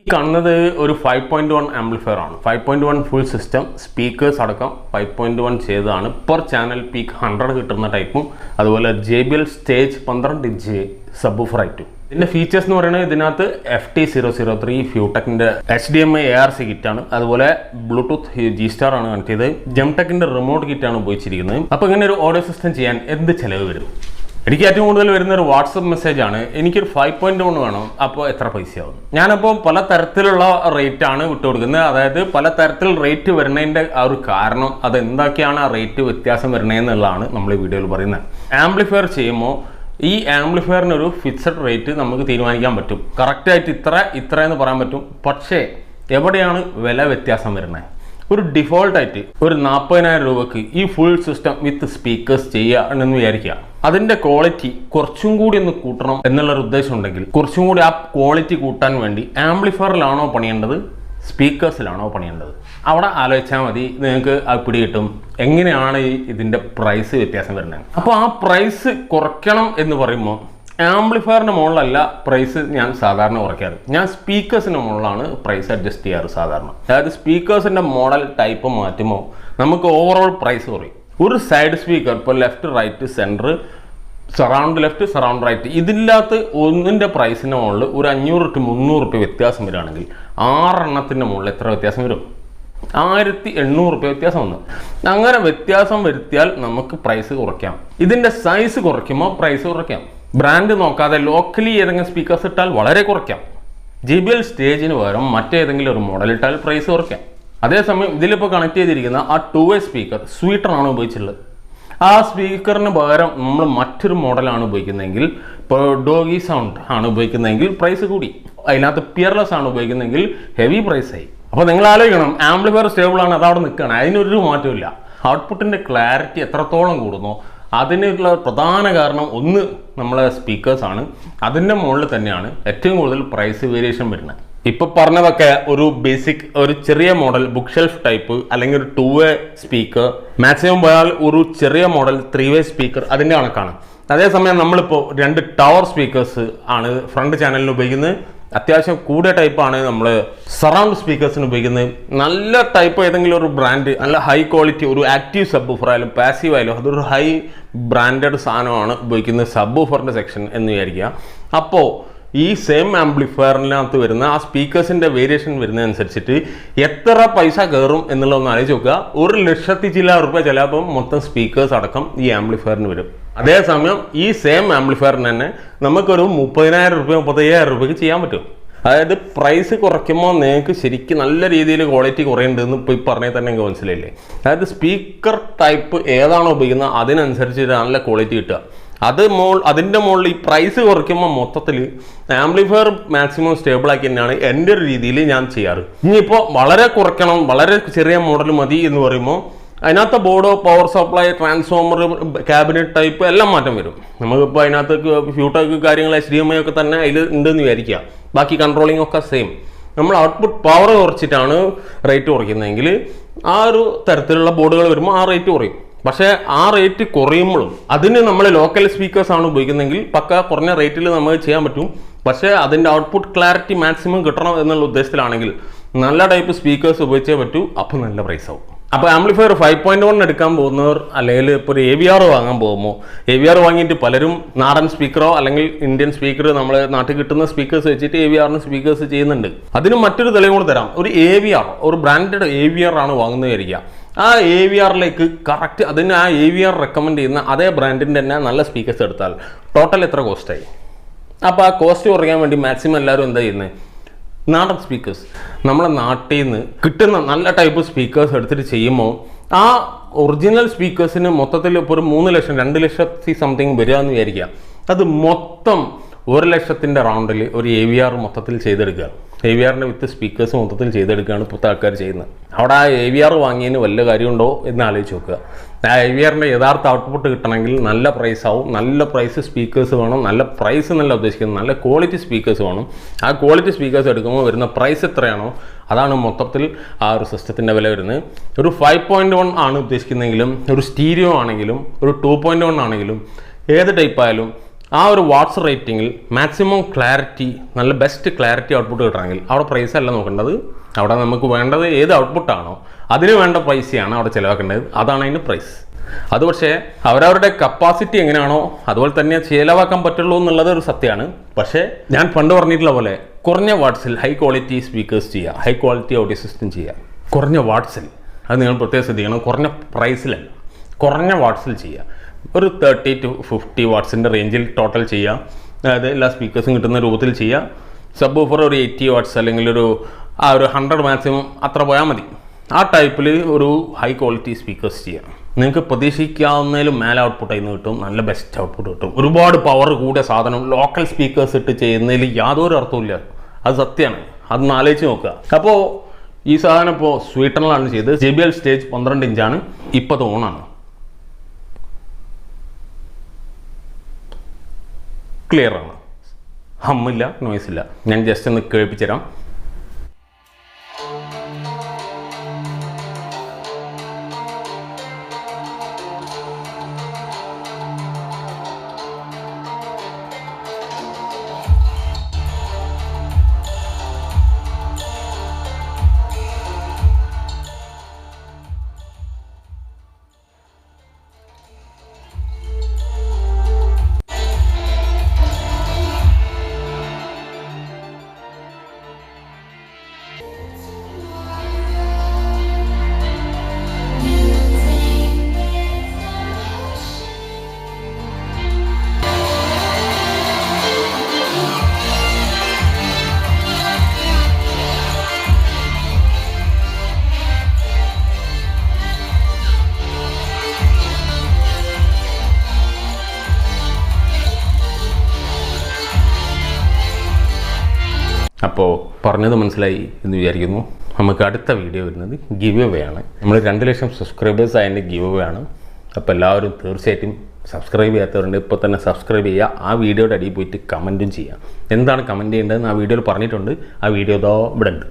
ഈ കാണുന്നത് ഒരു 5.1 ആംപ്ലിഫയർ ആണ്. 5.1 ഫുൾ സിസ്റ്റം സ്പീക്കേഴ്സ് അടക്കം 5.1 ചെയ്തതാണ്. പെർ ചാനൽ പീക്ക് 100 കിട്ടുന്ന ടൈപ്പും അതുപോലെ JBL സ്റ്റേജ് 12 ഇഞ്ച് സബ്വൂഫർ ആയിട്ടും. ഇതിൻ്റെ ഫീച്ചേഴ്സ് എന്ന് പറയുന്നത് ഇതിനകത്ത് FT003 ഫ്യൂടെക്കിൻ്റെ HDMI ARC കിറ്റാണ്. അതുപോലെ ബ്ലൂടൂത്ത് G-Star ആണ് കണക്ട് ചെയ്ത്. ജംടെക്കിൻ്റെ റിമോട്ട് കിറ്റാണ് ഉപയോഗിച്ചിരിക്കുന്നത്. അപ്പോൾ ഇങ്ങനെ ഒരു ഓഡിയോ സിസ്റ്റം ചെയ്യാൻ എന്ത് ചിലവ് വരും? എനിക്ക് ഏറ്റവും കൂടുതൽ വരുന്ന ഒരു വാട്സപ്പ് മെസ്സേജ് ആണ്, എനിക്കൊരു 5.1 വേണം, അപ്പോൾ എത്ര പൈസയാവും? ഞാനപ്പോൾ പല തരത്തിലുള്ള റേറ്റ് ആണ് വിട്ടുകൊടുക്കുന്നത്. അതായത് പല തരത്തിൽ റേറ്റ് വരുന്നതിൻ്റെ ആ ഒരു കാരണം അതെന്തൊക്കെയാണ് ആ റേറ്റ് വ്യത്യാസം വരുന്നതെന്നുള്ളതാണ് നമ്മൾ ഈ വീഡിയോയിൽ പറയുന്നത്. ആംപ്ലിഫയർ ചെയ്യുമ്പോൾ ഈ ആംപ്ലിഫയറിനൊരു ഫിക്സഡ് റേറ്റ് നമുക്ക് തീരുമാനിക്കാൻ പറ്റും. കറക്റ്റായിട്ട് ഇത്ര എന്ന് പറയാൻ പറ്റും. പക്ഷേ എവിടെയാണ് വില വ്യത്യാസം വരുന്നത്? ഒരു ഡിഫോൾട്ടായിട്ട് ഒരു 40,000 രൂപക്ക് ഈ ഫുൾ സിസ്റ്റം വിത്ത് സ്പീക്കേഴ്സ് ചെയ്യുകയാണെന്ന് വിചാരിക്കുക. അതിൻ്റെ ക്വാളിറ്റി കുറച്ചും കൂടി ഒന്ന് കൂട്ടണം എന്നുള്ളൊരു ഉദ്ദേശം ഉണ്ടെങ്കിൽ കുറച്ചും കൂടി ആ ക്വാളിറ്റി കൂട്ടാൻ വേണ്ടി ആംപ്ലിഫയറിലാണോ പണിയേണ്ടത്, സ്പീക്കേഴ്സിലാണോ പണിയേണ്ടത്? അവിടെ ആലോചിച്ചാൽ മതി, നിങ്ങൾക്ക് ആ പിടി കിട്ടും എങ്ങനെയാണ് ഇതിൻ്റെ പ്രൈസ് വ്യത്യാസം വരുന്നത്. അപ്പോൾ ആ പ്രൈസ് കുറയ്ക്കണം എന്ന് പറയുമ്പോൾ ആംപ്ലിഫയറിൻ്റെ മുകളിലല്ല പ്രൈസ് ഞാൻ സാധാരണ കുറയ്ക്കാറ്. ഞാൻ സ്പീക്കേഴ്സിൻ്റെ മുകളിലാണ് പ്രൈസ് അഡ്ജസ്റ്റ് ചെയ്യാറ് സാധാരണ. അതായത് സ്പീക്കേഴ്സിൻ്റെ മോഡൽ ടൈപ്പ് മാറ്റുമ്പോൾ നമുക്ക് ഓവറോൾ പ്രൈസ് കുറയും. ഒരു സൈഡ് സ്പീക്കർ ഇപ്പോൾ left right centre surround left surround right ഇതില്ലാത്ത ഒന്നിൻ്റെ പ്രൈസിൻ്റെ മുകളിൽ ഒരു 500 to 300 വ്യത്യാസം വരികയാണെങ്കിൽ 6 എണ്ണത്തിൻ്റെ മുകളിൽ എത്ര വ്യത്യാസം വരും? 1800 വ്യത്യാസം വന്നു. അങ്ങനെ വ്യത്യാസം വരുത്തിയാൽ നമുക്ക് പ്രൈസ് കുറയ്ക്കാം. ഇതിൻ്റെ സൈസ് കുറയ്ക്കുമ്പോൾ പ്രൈസ് കുറയ്ക്കാം. ബ്രാൻഡ് നോക്കാതെ ലോക്കലി ഏതെങ്കിലും സ്പീക്കേഴ്സ് ഇട്ടാൽ വളരെ കുറയ്ക്കാം. JBL സ്റ്റേജിന് പകരം മറ്റേതെങ്കിലും ഒരു മോഡൽ ഇട്ടാൽ പ്രൈസ് കുറയ്ക്കാം. അതേസമയം ഇതിലിപ്പോൾ കണക്ട് ചെയ്തിരിക്കുന്ന ആ 2-way സ്പീക്കർ സ്വീറ്ററാണ് ഉപയോഗിച്ചിട്ടുള്ളത്. ആ സ്പീക്കറിന് പകരം നമ്മൾ മറ്റൊരു മോഡലാണ് ഉപയോഗിക്കുന്നതെങ്കിൽ, ഇപ്പോൾ ഡോഗി സൗണ്ട് ആണ് ഉപയോഗിക്കുന്നതെങ്കിൽ പ്രൈസ് കൂടി. അതിനകത്ത് പിയർലെസ് ആണ് ഉപയോഗിക്കുന്നതെങ്കിൽ ഹെവി പ്രൈസായി. അപ്പോൾ നിങ്ങൾ ആലോചിക്കണം, ആംപ്ലിഫയർ സ്റ്റേബിളാണ്, അതവിടെ നിൽക്കുകയാണ്, അതിനൊരു മാറ്റമില്ല. ഔട്ട്പുട്ടിൻ്റെ ക്ലാരിറ്റി എത്രത്തോളം കൂടുന്നോ അതിനുള്ള പ്രധാന കാരണം ഒന്ന് നമ്മളെ സ്പീക്കേഴ്സാണ്. അതിൻ്റെ മുകളിൽ തന്നെയാണ് ഏറ്റവും കൂടുതൽ പ്രൈസ് വേരിയേഷൻ വരുന്നത്. ഇപ്പോൾ പറഞ്ഞതൊക്കെ ഒരു ബേസിക് ഒരു ചെറിയ മോഡൽ ബുക്ക് ഷെൽഫ് ടൈപ്പ് അല്ലെങ്കിൽ ഒരു 2-way സ്പീക്കർ, മാക്സിമം പോയാൽ ഒരു ചെറിയ മോഡൽ 3-way സ്പീക്കർ അതിൻ്റെ കണക്കാണ്. അതേസമയം നമ്മളിപ്പോൾ 2 ടവർ സ്പീക്കേഴ്സ് ആണ് ഫ്രണ്ട് ചാനലിന് ഉപയോഗിക്കുന്നത്. അത്യാവശ്യം കൂടിയ ടൈപ്പാണ് നമ്മൾ സറൗണ്ട് സ്പീക്കേഴ്സിന് ഉപയോഗിക്കുന്നത്. നല്ല ടൈപ്പ് ഏതെങ്കിലും ഒരു ബ്രാൻഡ്, നല്ല ഹൈ ക്വാളിറ്റി ഒരു ആക്റ്റീവ് സബ്വൂഫർ ആയാലും പാസീവ് ആയാലും അതൊരു ഹൈ ബ്രാൻഡഡ് സാധനമാണ് ഉപയോഗിക്കുന്നത് സബ്വൂഫറിൻ്റെ സെക്ഷൻ എന്ന് വിചാരിക്കുക. അപ്പോൾ ഈ സെയിം ആംപ്ലിഫയറിനകത്ത് വരുന്ന ആ സ്പീക്കേഴ്സിൻ്റെ വേരിയേഷൻ വരുന്നതനുസരിച്ചിട്ട് എത്ര പൈസ കയറും എന്നുള്ളതൊന്ന് ആലോചിച്ച് നോക്കുക. 1,00,000 ചില രൂപ ചിലപ്പം മൊത്തം സ്പീക്കേഴ്സ് അടക്കം ഈ ആംപ്ലിഫയറിന് വരും. അതേസമയം ഈ സെയിം ആംപ്ലിഫയറിന് തന്നെ നമുക്കൊരു 30,000 രൂപ 35,000 രൂപയ്ക്ക് ചെയ്യാൻ പറ്റും. അതായത് പ്രൈസ് കുറയ്ക്കുമ്പോൾ നിങ്ങൾക്ക് ശരിക്കും നല്ല രീതിയിൽ ക്വാളിറ്റി കുറയേണ്ടതെന്ന് ഇപ്പോൾ ഈ പറഞ്ഞാൽ തന്നെ നിങ്ങൾക്ക് മനസ്സിലായില്ലേ? അതായത് സ്പീക്കർ ടൈപ്പ് ഏതാണോ ഉപയോഗിക്കുന്നത് അതിനനുസരിച്ച് നല്ല ക്വാളിറ്റി കിട്ടുക. അതിൻ്റെ മുകളിൽ ഈ പ്രൈസ് കുറയ്ക്കുമ്പോൾ മൊത്തത്തിൽ ആംപ്ലിഫയർ മാക്സിമം സ്റ്റേബിളാക്കി തന്നെയാണ് എൻ്റെ ഒരു രീതിയിൽ ഞാൻ ചെയ്യാറ്. ഇനിയിപ്പോൾ വളരെ കുറയ്ക്കണം, വളരെ ചെറിയ മോഡൽ മതി എന്ന് പറയുമ്പോൾ അതിനകത്ത് ബോർഡോ power supply transformer cabinet type എല്ലാം മാറ്റം വരും. നമുക്കിപ്പോൾ അതിനകത്ത് ഫ്യൂടെക് കാര്യങ്ങൾ HDMI ഒക്കെ തന്നെ അതിൽ ഉണ്ടെന്ന് വിചാരിക്കുക. ബാക്കി കൺട്രോളിംഗ് ഒക്കെ സെയിം. നമ്മൾ ഔട്ട്പുട്ട് പവർ കുറച്ചിട്ടാണ് റേറ്റ് കുറയ്ക്കുന്നതെങ്കിൽ ആ ഒരു തരത്തിലുള്ള ബോർഡുകൾ വരുമ്പോൾ ആ റേറ്റ് കുറയും. പക്ഷേ ആ റേറ്റ് കുറയുമ്പോഴും അതിന് നമ്മൾ ലോക്കൽ സ്പീക്കേഴ്സ് ആണ് ഉപയോഗിക്കുന്നതെങ്കിൽ പക്ക കുറഞ്ഞ റേറ്റിൽ നമുക്ക് ചെയ്യാൻ പറ്റും. പക്ഷേ അതിൻ്റെ ഔട്ട്പുട്ട് ക്ലാരിറ്റി മാക്സിമം കിട്ടണം എന്നുള്ള ഉദ്ദേശത്തിലാണെങ്കിൽ നല്ല ടൈപ്പ് സ്പീക്കേഴ്സ് ഉപയോഗിച്ചേ പറ്റൂ. അപ്പോൾ നല്ല പ്രൈസ് ആവും. അപ്പോൾ ആംപ്ലിഫയർ 5.1 എടുക്കാൻ പോകുന്നവർ അല്ലെങ്കിൽ ഇപ്പോൾ ഒരു AVR വാങ്ങാൻ പോകുമ്പോൾ AVR വാങ്ങിയിട്ട് പലരും നാടൻ സ്പീക്കറോ അല്ലെങ്കിൽ ഇന്ത്യൻ സ്പീക്കർ നമ്മൾ നാട്ടിൽ കിട്ടുന്ന സ്പീക്കേഴ്സ് വെച്ചിട്ട് AVRന് സ്പീക്കേഴ്സ് ചെയ്യുന്നുണ്ട്. അതിന് മറ്റൊരു തെളിവ് കൂടെ തരാം. ഒരു AVR ഒരു ബ്രാൻഡഡ് AVR ആണ് വാങ്ങുന്നതായിരിക്കുക. ആ AVRലേക്ക് കറക്റ്റ് അതിന് ആ AVR റെക്കമെൻഡ് ചെയ്യുന്ന അതേ ബ്രാൻഡിൻ്റെ തന്നെ നല്ല സ്പീക്കേഴ്സ് എടുത്താൽ ടോട്ടൽ എത്ര കോസ്റ്റായി? അപ്പോൾ ആ കോസ്റ്റ് കുറയ്ക്കാൻ വേണ്ടി മാക്സിമം എല്ലാവരും എന്താ ചെയ്യുന്നത്? നാടൻ സ്പീക്കേഴ്സ് നമ്മളെ നാട്ടിൽ നിന്ന് കിട്ടുന്ന നല്ല ടൈപ്പ് സ്പീക്കേഴ്സ് എടുത്തിട്ട് ചെയ്യുമ്പോൾ ആ ഒറിജിനൽ സ്പീക്കേഴ്സിന് മൊത്തത്തിൽ ഇപ്പോൾ ഒരു 3 ലക്ഷം 2 ലക്ഷത്തി സംതിങ് വരിക എന്ന് വിചാരിക്കുക. അത് മൊത്തം 1,00,000 റൗണ്ടിൽ ഒരു AVR മൊത്തത്തിൽ ചെയ്തെടുക്കുക. AVRൻ്റെ വിത്ത് സ്പീക്കേഴ്സ് മൊത്തത്തിൽ ചെയ്തെടുക്കുകയാണ് ഇപ്പോഴത്തെ ആൾക്കാർ ചെയ്യുന്നത്. അവിടെ ആ AVR വാങ്ങിയതിന് വല്ല കാര്യമുണ്ടോ എന്ന് ആലോചിച്ച് നോക്കുക. ആ AVRൻ്റെ യഥാർത്ഥ ഔട്ട്പുട്ട് കിട്ടണമെങ്കിൽ നല്ല പ്രൈസ് ആവും. നല്ല പ്രൈസ് സ്പീക്കേഴ്സ് വേണം. നല്ല പ്രൈസ് എന്നല്ല ഉദ്ദേശിക്കുന്നത്, നല്ല ക്വാളിറ്റി സ്പീക്കേഴ്സ് വേണം. ആ ക്വാളിറ്റി സ്പീക്കേഴ്സ് എടുക്കുമ്പോൾ വരുന്ന പ്രൈസ് എത്രയാണോ അതാണ് മൊത്തത്തിൽ ആ ഒരു സിസ്റ്റത്തിൻ്റെ വില വരുന്നത്. ഒരു 5.1 ആണ് ഉദ്ദേശിക്കുന്നതെങ്കിലും ഒരു സ്റ്റീരിയോ ആണെങ്കിലും ഒരു 2.1 ആണെങ്കിലും ഏത് ടൈപ്പ് ആയാലും ആ ഒരു വാട്ട്സ് റേറ്റിങ്ങിൽ മാക്സിമം ക്ലാരിറ്റി, നല്ല ബെസ്റ്റ് ക്ലാരിറ്റി ഔട്ട്പുട്ട് കിട്ടണമെങ്കിൽ അവിടെ പ്രൈസ് അല്ല നോക്കേണ്ടത്. അവിടെ നമുക്ക് വേണ്ടത് ഏത് ഔട്ട്പുട്ടാണോ അതിന് വേണ്ട പൈസയാണ് അവിടെ ചിലവാക്കേണ്ടത്. അതാണ് അതിൻ്റെ പ്രൈസ്. അത് പക്ഷേ അവരവരുടെ കപ്പാസിറ്റി എങ്ങനെയാണോ അതുപോലെ തന്നെ ചിലവാക്കാൻ പറ്റുള്ളൂ എന്നുള്ളത് ഒരു സത്യമാണ്. പക്ഷേ ഞാൻ പണ്ട് പറഞ്ഞിട്ടുള്ള പോലെ കുറഞ്ഞ വാട്ട്സിൽ ഹൈ ക്വാളിറ്റി സ്പീക്കേഴ്സ് ചെയ്യുക, ഹൈ ക്വാളിറ്റി ഓഡിയോ സിസ്റ്റം ചെയ്യുക. കുറഞ്ഞ വാട്ട്സിൽ, അത് നിങ്ങൾ പ്രത്യേകം ശ്രദ്ധിക്കണം. കുറഞ്ഞ പ്രൈസിലല്ല, കുറഞ്ഞ വാട്ട്സിൽ ചെയ്യുക. ഒരു 30 to 50 വാട്ട്സിൻ്റെ റേഞ്ചിൽ ടോട്ടൽ ചെയ്യുക. അതായത് എല്ലാ സ്പീക്കേഴ്സും കിട്ടുന്ന രൂപത്തിൽ ചെയ്യുക. സബ് വൂഫർ ഒരു 80 വാട്ട്സ് അല്ലെങ്കിൽ ഒരു 100 മാക്സിമം അത്ര പോയാൽ മതി. ആ ടൈപ്പിൽ ഒരു ഹൈ ക്വാളിറ്റി സ്പീക്കേഴ്സ് ചെയ്യാം. നിങ്ങൾക്ക് പ്രതീക്ഷിക്കാവുന്നതിലും മേലെ ഔട്ട്പുട്ട് അതിന് കിട്ടും, നല്ല ബെസ്റ്റ് ഔട്ട്പുട്ട് കിട്ടും. ഒരുപാട് പവർ കൂടിയ സാധനം ലോക്കൽ സ്പീക്കേഴ്സ് ഇട്ട് ചെയ്യുന്നതിൽ യാതൊരു അർത്ഥമില്ല. അത് സത്യമാണ്, അതൊന്ന് ആലോചിച്ച് നോക്കുക. അപ്പോൾ ഈ സാധനം ഇപ്പോൾ സ്വീറ്റനിലാണ് ചെയ്തത്. JBL സ്റ്റേജ് 12 ഇഞ്ചാണ്. ഇപ്പോൾ അത് ഓണാണ്, ക്ലിയർ ആണ്, ഹമ്മില്ല, നോയ്സ് ഇല്ല. ഞാൻ ജസ്റ്റ് ഒന്ന് കേൾപ്പിച്ചു തരാം. അപ്പോൾ പറഞ്ഞത് മനസ്സിലായി എന്ന് വിചാരിക്കുന്നു. നമുക്ക് അടുത്ത വീഡിയോ വരുന്നത് ഗിവ് അവേ ആണ്. നമ്മൾ 2 ലക്ഷം സബ്സ്ക്രൈബേഴ്സ് ആയതിൻ്റെ ഗിവ് അവേ ആണ്. അപ്പോൾ എല്ലാവരും തീർച്ചയായിട്ടും സബ്സ്ക്രൈബ് ചെയ്യാത്തവരുണ്ട്, ഇപ്പോൾ തന്നെ സബ്സ്ക്രൈബ് ചെയ്യുക. ആ വീഡിയോയുടെ അടിയിൽ പോയിട്ട് കമൻറ്റും ചെയ്യുക. എന്താണ് കമൻറ്റ് ചെയ്യേണ്ടതെന്ന് ആ വീഡിയോയിൽ പറഞ്ഞിട്ടുണ്ട്. ആ വീഡിയോ ഇതാ ഇവിടെ ഉണ്ട്.